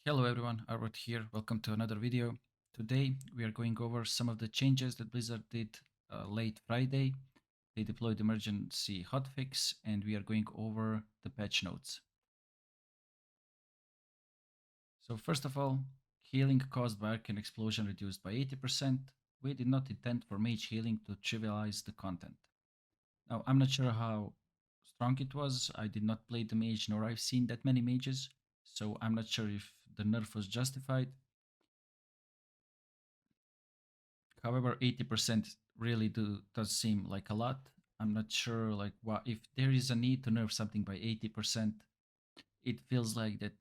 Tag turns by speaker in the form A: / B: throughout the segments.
A: Hello everyone, Arwoht here. Welcome to another video. Today we are going over some of the changes that Blizzard did late Friday. They deployed emergency hotfix and we are going over the patch notes. So first of all, healing caused by Arcane Explosion reduced by 80%. We did not intend for mage healing to trivialize the content. Now I'm not sure how strong it was. I did not play the mage nor I've seen that many mages. So I'm not sure if the nerf was justified. However, 80% really does seem like a lot. I'm not sure like what if there is a need to nerf something by 80%. It feels like that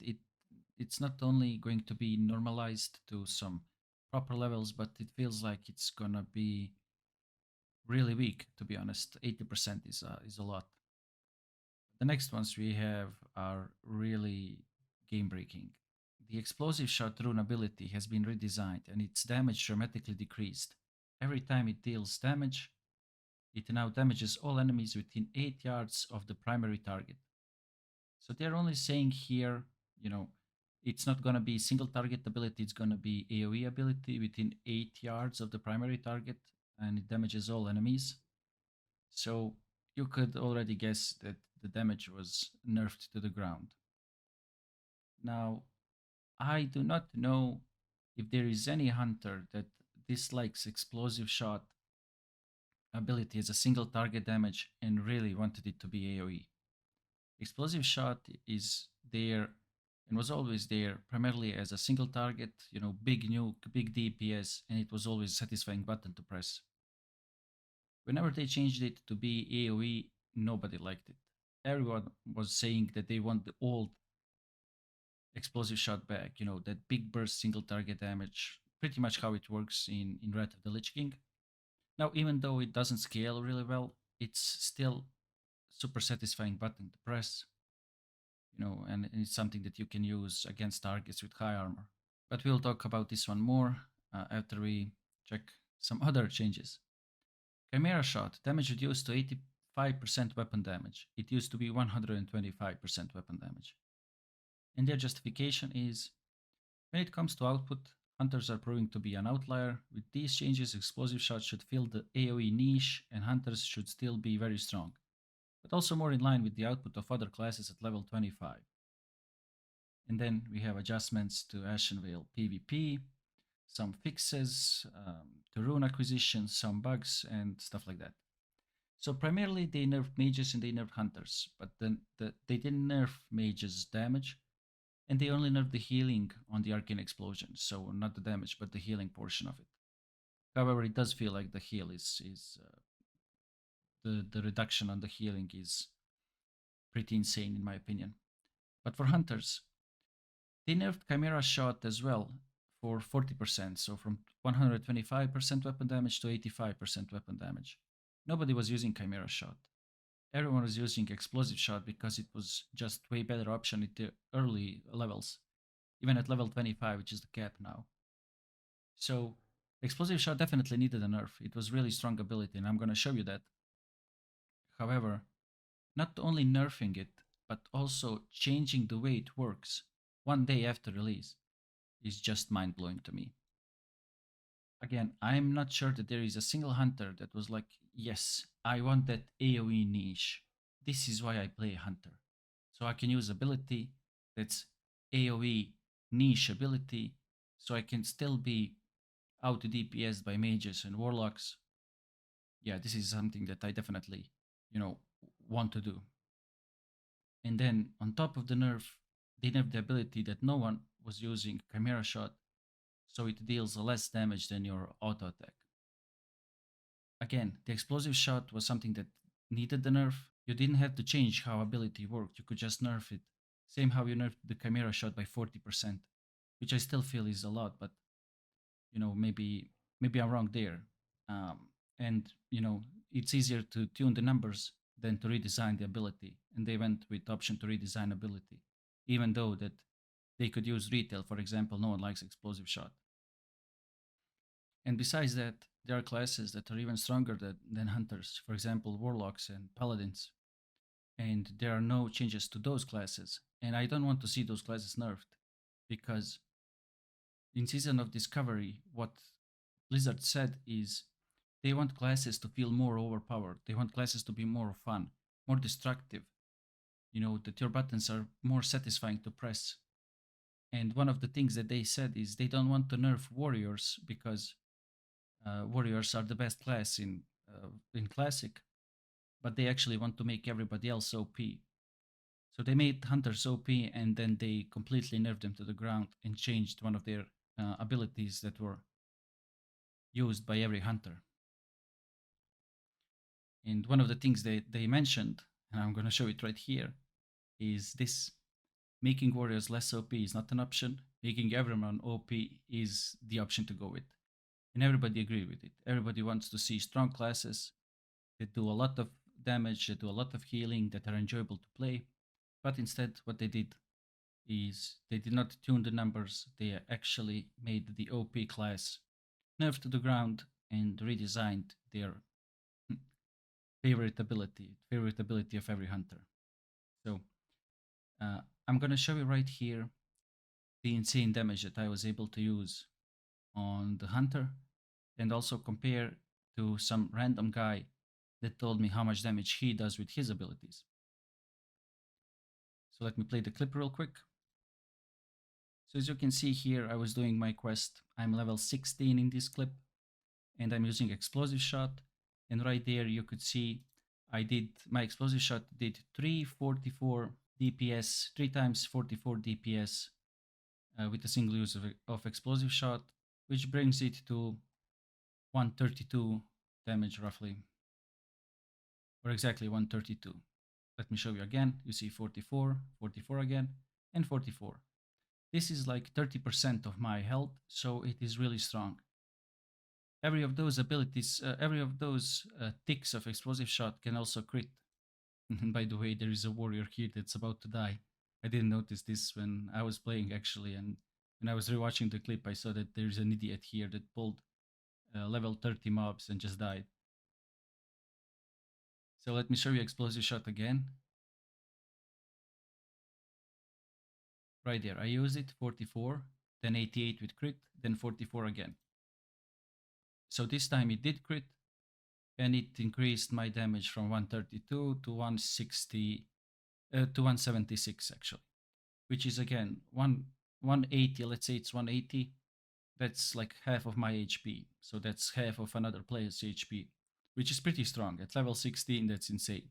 A: it's not only going to be normalized to some proper levels, but it feels like it's gonna be really weak. To be honest, 80% is a lot. The next ones we have are really game breaking. The explosive shot rune ability has been redesigned and its damage dramatically decreased. Every time it deals damage, it now damages all enemies within 8 yards of the primary target. So they're only saying here, it's not going to be single target ability, it's going to be AoE ability within 8 yards of the primary target, and it damages all enemies. So you could already guess that the damage was nerfed to the ground. Now, I do not know if there is any hunter that dislikes explosive shot ability as a single target damage and really wanted it to be AoE. Explosive shot is there and was always there primarily as a single target, big nuke, big DPS, and it was always a satisfying button to press. Whenever they changed it to be AoE, nobody liked it. Everyone was saying that they want the old explosive shot back, that big burst single target damage, pretty much how it works in Wrath of the Lich King. Now, even though it doesn't scale really well, it's still super satisfying button to press, and it's something that you can use against targets with high armor. But we'll talk about this one more after we check some other changes. Chimera shot, damage reduced to 85% weapon damage. It used to be 125% weapon damage. And their justification is, when it comes to output, hunters are proving to be an outlier. With these changes, explosive shots should fill the AoE niche and hunters should still be very strong, but also more in line with the output of other classes at level 25. And then we have adjustments to Ashenvale PvP, some fixes to rune acquisition, some bugs, and stuff like that. So primarily they nerfed mages and they nerfed hunters, but then they didn't nerf mages damage, and they only nerfed the healing on the Arcane Explosion, so not the damage, but the healing portion of it. However, it does feel like the heal is the reduction on the healing is pretty insane in my opinion. But for hunters, they nerfed Chimera Shot as well for 40%, so from 125% weapon damage to 85% weapon damage. Nobody was using Chimera Shot. Everyone was using Explosive Shot because it was just way better option at the early levels, even at level 25, which is the cap now. So Explosive Shot definitely needed a nerf. It was really strong ability, and I'm going to show you that. However, not only nerfing it, but also changing the way it works one day after release is just mind-blowing to me. Again, I'm not sure that there is a single hunter that was like, yes, I want that AoE niche. This is why I play hunter. So I can use ability that's AoE niche ability, so I can still be out DPS by mages and warlocks. Yeah, this is something that I definitely, want to do. And then on top of the nerf, they nerfed the ability that no one was using, Chimera Shot, so it deals less damage than your auto attack. Again, the explosive shot was something that needed the nerf. You didn't have to change how ability worked, you could just nerf it. Same how you nerfed the Chimera Shot by 40%, which I still feel is a lot, but maybe I'm wrong there. And it's easier to tune the numbers than to redesign the ability, and they went with option to redesign ability, even though that they could use retail, for example. No one likes explosive shot. And besides that, there are classes that are even stronger than hunters, for example, warlocks and paladins. And there are no changes to those classes. And I don't want to see those classes nerfed because in Season of Discovery, what Blizzard said is they want classes to feel more overpowered. They want classes to be more fun, more destructive. That your buttons are more satisfying to press. And one of the things that they said is they don't want to nerf warriors because warriors are the best class in Classic, but they actually want to make everybody else OP. So they made hunters OP, and then they completely nerfed them to the ground and changed one of their abilities that were used by every hunter. And one of the things they mentioned, and I'm going to show it right here, is this: making warriors less OP is not an option. Making everyone OP is the option to go with. And everybody agreed with it. Everybody wants to see strong classes that do a lot of damage, that do a lot of healing, that are enjoyable to play. But instead, what they did is they did not tune the numbers. They actually made the OP class nerf to the ground and redesigned their favorite ability of every hunter. So I'm going to show you right here the insane damage that I was able to use on the hunter, and also compare to some random guy that told me how much damage he does with his abilities. So let me play the clip real quick. So as you can see here, I was doing my quest. I'm level 16 in this clip, and I'm using explosive shot. And right there you could see my explosive shot did 344 DPS, 3 times 44 DPS with a single use of explosive shot, which brings it to 132 damage roughly, or exactly 132. Let me show you again. You see 44, 44 again, and 44. This is like 30% of my health, so it is really strong. Every of those abilities, ticks of explosive shot can also crit. And by the way, there is a warrior here that's about to die. I didn't notice this when I was playing actually, and when I was rewatching the clip, I saw that there's an idiot here that pulled level 30 mobs and just died. So let me show you explosive shot again. Right there, I used it, 44, then 88 with crit, then 44 again. So this time it did crit, and it increased my damage from 132 to 160 to 176 actually, which is again 180. Let's say it's 180. That's like half of my HP. So that's half of another player's HP, which is pretty strong. At level 16, that's insane.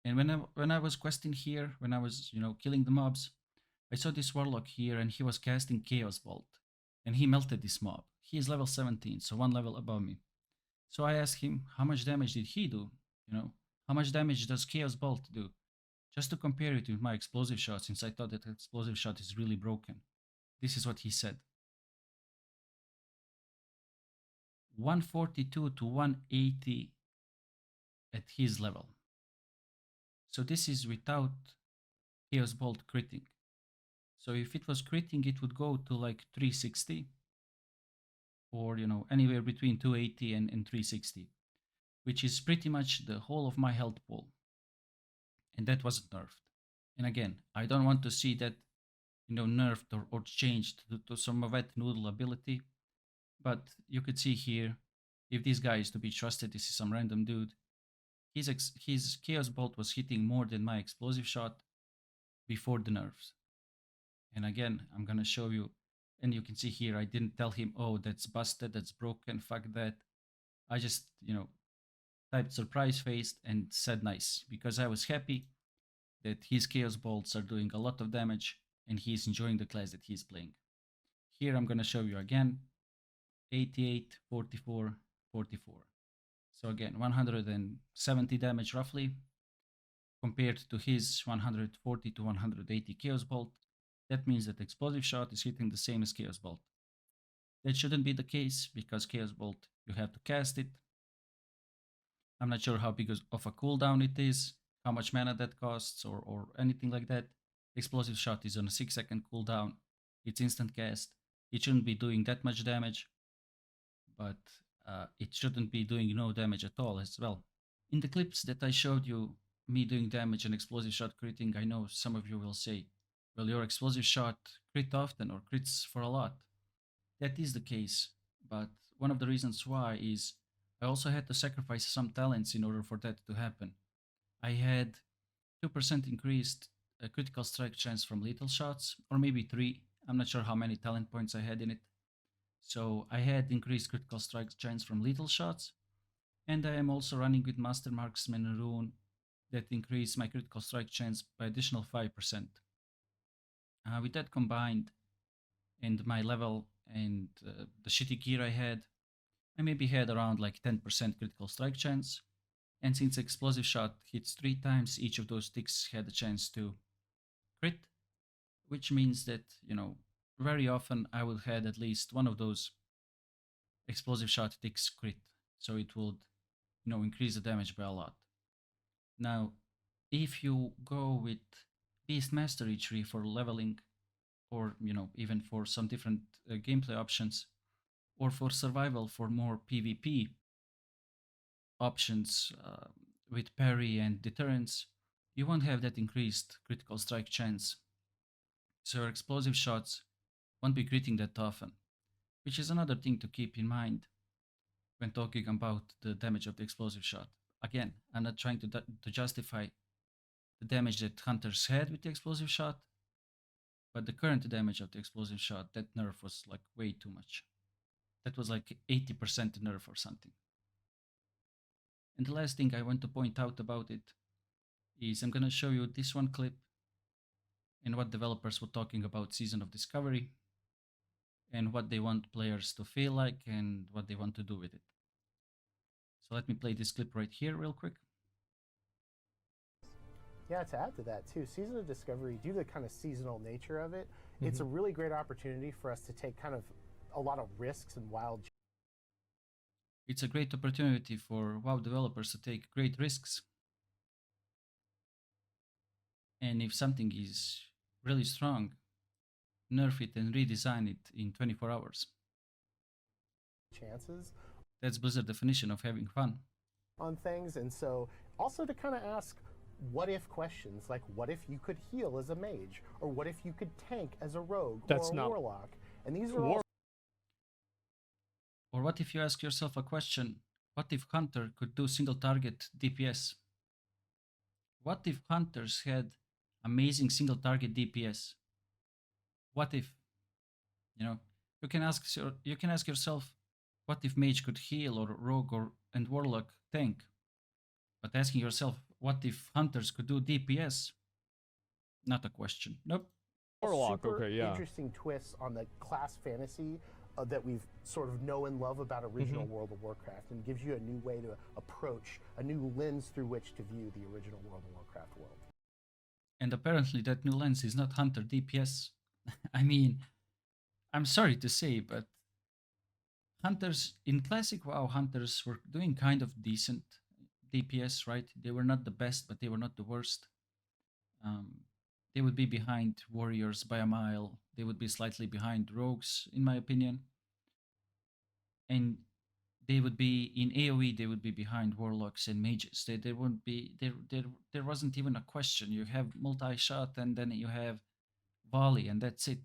A: And when I was questing here, when I was killing the mobs, I saw this warlock here, and he was casting Chaos Bolt, and he melted this mob. He is level 17, so one level above me. So I asked him, how much damage did he do? How much damage does Chaos Bolt do? Just to compare it with my explosive shot, since I thought that explosive shot is really broken. This is what he said: 142 to 180 at his level. So this is without Chaos Bolt critting. So if it was critting, it would go to like 360, or anywhere between 280 and 360, which is pretty much the whole of my health pool. And that wasn't nerfed. And again, I don't want to see that nerfed or changed to some wet noodle ability. But you could see here, if this guy is to be trusted, this is some random dude. His Chaos Bolt was hitting more than my explosive shot before the nerfs. And again, I'm gonna show you, and you can see here, I didn't tell him, oh, that's busted, that's broken, fuck that. I just, typed surprise face and said nice, because I was happy that his Chaos Bolts are doing a lot of damage and he's enjoying the class that he's playing. Here I'm gonna show you again, 88, 44, 44. So again, 170 damage roughly, compared to his 140 to 180 Chaos Bolt. That means that explosive shot is hitting the same as Chaos Bolt. That shouldn't be the case, because Chaos Bolt, you have to cast it. I'm not sure how big of a cooldown it is, how much mana that costs, or anything like that. Explosive shot is on a 6-second cooldown. It's instant cast. It shouldn't be doing that much damage, but it shouldn't be doing no damage at all as well. In the clips that I showed you, me doing damage and explosive shot critting, I know some of you will say, Will your explosive shot crit often or crits for a lot? That is the case, but one of the reasons why is I also had to sacrifice some talents in order for that to happen. I had 2% increased critical strike chance from lethal shots, or maybe 3. I'm not sure how many talent points I had in it. So I had increased critical strike chance from lethal shots, and I am also running with Master Marksman rune that increased my critical strike chance by additional 5%. With that combined, and my level and the shitty gear I had, I maybe had around like 10% critical strike chance. And since explosive shot hits 3 times, each of those ticks had a chance to crit, which means that, very often I would had at least one of those explosive shot ticks crit. So it would, increase the damage by a lot. Now, if you go with Beast Mastery tree for leveling, or, even for some different gameplay options, or for survival for more PvP options with parry and deterrence, you won't have that increased critical strike chance. So your explosive shots won't be critting that often, which is another thing to keep in mind when talking about the damage of the explosive shot. Again, I'm not trying to justify the damage that hunters had with the explosive shot, but the current damage of the explosive shot, that nerf was like way too much. That was like 80% nerf or something. And the last thing I want to point out about it is I'm going to show you this one clip and what developers were talking about Season of Discovery and what they want players to feel like and what they want to do with it. So let me play this clip right here real quick.
B: Yeah, to add to that too, Season of Discovery, due to the kind of seasonal nature of it, it's a really great opportunity for us to take kind of a lot of risks and wild.
A: It's a great opportunity for WoW developers to take great risks. And if something is really strong, nerf it and redesign it in 24 hours.
B: Chances.
A: That's Blizzard's definition of having fun.
B: On things, and so also to kind of ask what if questions, like what if you could heal as a mage, or what if you could tank as a rogue or a warlock, and these are all.
A: Or what if you ask yourself a question, what if Hunter could do single target DPS? What if Hunters had amazing single target DPS? What if, you can ask yourself, what if Mage could heal or Rogue and Warlock tank? But asking yourself, what if Hunters could do DPS? Not a question. Nope.
B: Warlock, okay, yeah. Interesting twists on the class fantasy that we've sort of know and love about original World of Warcraft, and gives you a new way to approach, a new lens through which to view the original World of Warcraft world.
A: And apparently that new lens is not Hunter DPS. I mean, I'm sorry to say, but Hunters, in classic WoW, Hunters were doing kind of decent DPS, right? They were not the best, but they were not the worst. They would be behind Warriors by a mile. They would be slightly behind Rogues, in my opinion. And they would be, in AoE, they would be behind Warlocks and Mages. They wouldn't be, there wasn't even a question. You have multi-shot and then you have volley and that's it.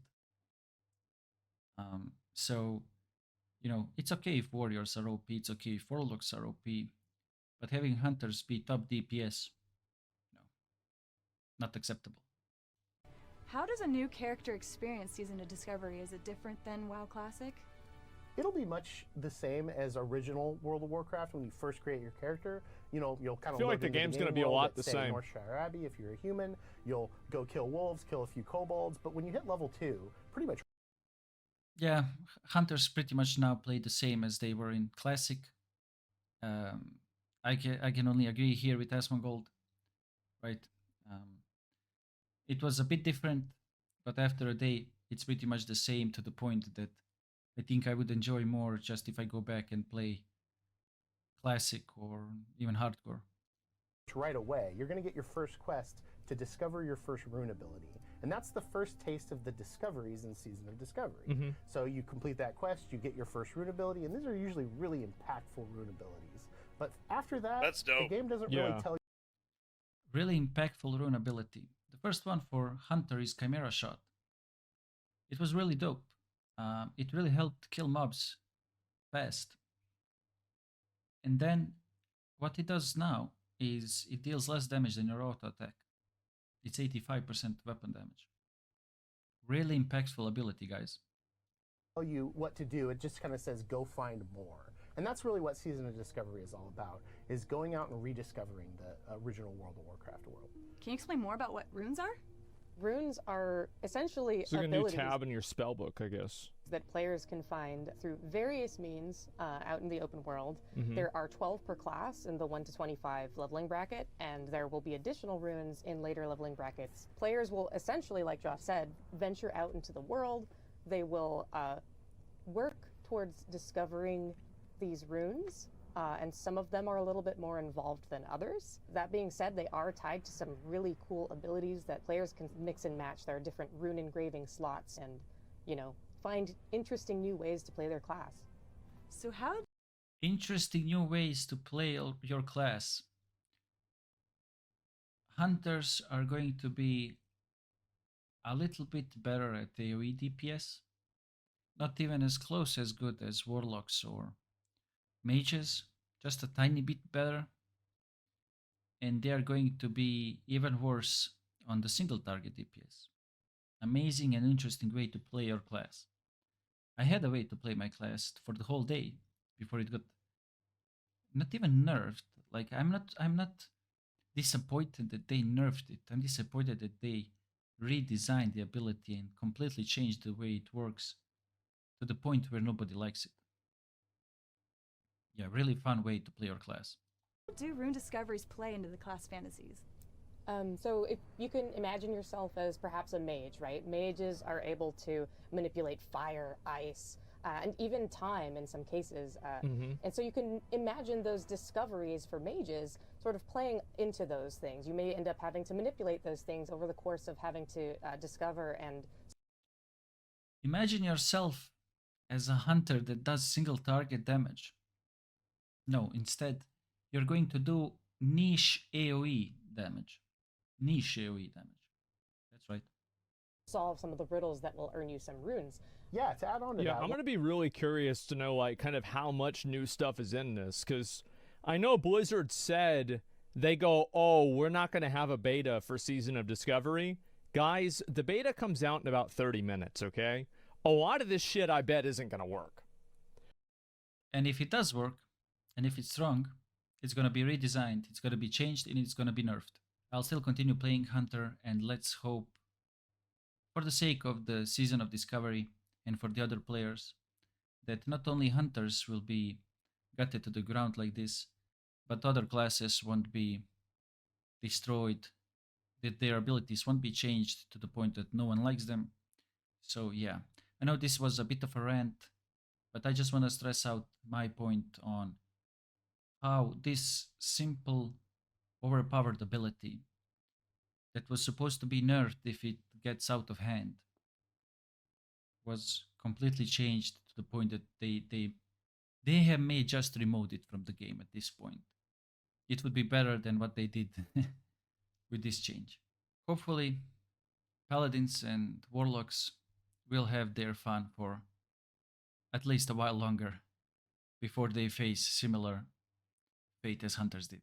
A: So, it's okay if Warriors are OP, it's okay if Warlocks are OP, but having Hunters be top DPS, no, not acceptable.
C: How does a new character experience Season of Discovery? Is it different than WoW Classic?
B: It'll be much the same as original World of Warcraft when you first create your character. You'll kind of
D: feel like the game's going to be a lot the same.
B: Northshire Abbey, if you're a human, you'll go kill wolves, kill a few kobolds, but when you hit level 2, pretty much.
A: Yeah, Hunters pretty much now play the same as they were in Classic. I can only agree here with Asmongold, right? It was a bit different, but after a day, it's pretty much the same, to the point that I think I would enjoy more just if I go back and play Classic or even Hardcore.
B: Right away, you're going to get your first quest to discover your first rune ability. And that's the first taste of the discoveries in Season of Discovery. So you complete that quest, you get your first rune ability, and these are usually really impactful rune abilities. But after that, the game doesn't really tell you.
A: Really impactful rune ability. The first one for Hunter is Chimera Shot. It was really dope. It really helped kill mobs fast. And then what it does now is it deals less damage than your auto attack. It's 85% weapon damage. Really impactful ability, guys.
B: Tell you what to do. It just kind of says go find more. And that's really what Season of Discovery is all about, is going out and rediscovering the original World of Warcraft world.
C: Can you explain more about what runes are?
E: Runes are essentially
D: It's like a new
E: abilities
D: tab in your spell book, I guess.
E: that players can find through various means out in the open world. There are 12 per class in the 1 to 25 leveling bracket, and there will be additional runes in later leveling brackets. Players will essentially, like Josh said, venture out into the world. They will work towards discovering these runes, and some of them are a little bit more involved than others. That being said, they are tied to some really cool abilities that players can mix and match. There are different rune engraving slots and, you know, find interesting new ways to play their class.
C: So how
A: Interesting new ways to play your class. Hunters are going to be a little bit better at AoE DPS. Not even as close as good as Warlocks or Mages, just a tiny bit better. And they are going to be even worse on the single target DPS. Amazing and interesting way to play your class. I had a way to play my class for the whole day before it got not even nerfed. Like I'm not disappointed that they nerfed it. I'm disappointed that they redesigned the ability and completely changed the way it works to the point where nobody likes it. Yeah, really fun way to play your class.
C: do rune discoveries play into the class fantasies?
E: So if you can imagine yourself as perhaps a mage, right? Mages are able to manipulate fire, ice, and even time in some cases. And so you can imagine those discoveries for mages sort of playing into those things. You may end up having to manipulate those things over the course of having to discover and...
A: Imagine yourself as a hunter that does single target damage. No, instead, you're going to do niche AoE damage. Niche AoE damage. That's right.
E: solve some of the riddles that will earn you some runes.
B: Yeah, to add on to
D: Yeah,
B: that.
D: I'm gonna be really curious to know like kind of how much new stuff is in this, because I know Blizzard said they go, oh, we're not gonna have a beta for Season of Discovery. Guys, the beta comes out in about 30 minutes, okay? A lot of this shit I bet isn't gonna work.
A: And if it does work, and if it's strong, it's gonna be redesigned, it's gonna be changed, and it's gonna be nerfed. I'll still continue playing Hunter, and let's hope, for the sake of the Season of Discovery and for the other players, that not only Hunters will be gutted to the ground like this, but other classes won't be destroyed, that their abilities won't be changed to the point that no one likes them. So yeah, I know this was a bit of a rant, but I just want to stress out my point on how this simple, overpowered ability that was supposed to be nerfed if it gets out of hand was completely changed to the point that they have may just removed it from the game at this point. It would be better than what they did with this change. Hopefully, Paladins and Warlocks will have their fun for at least a while longer before they face similar fate as Hunters did.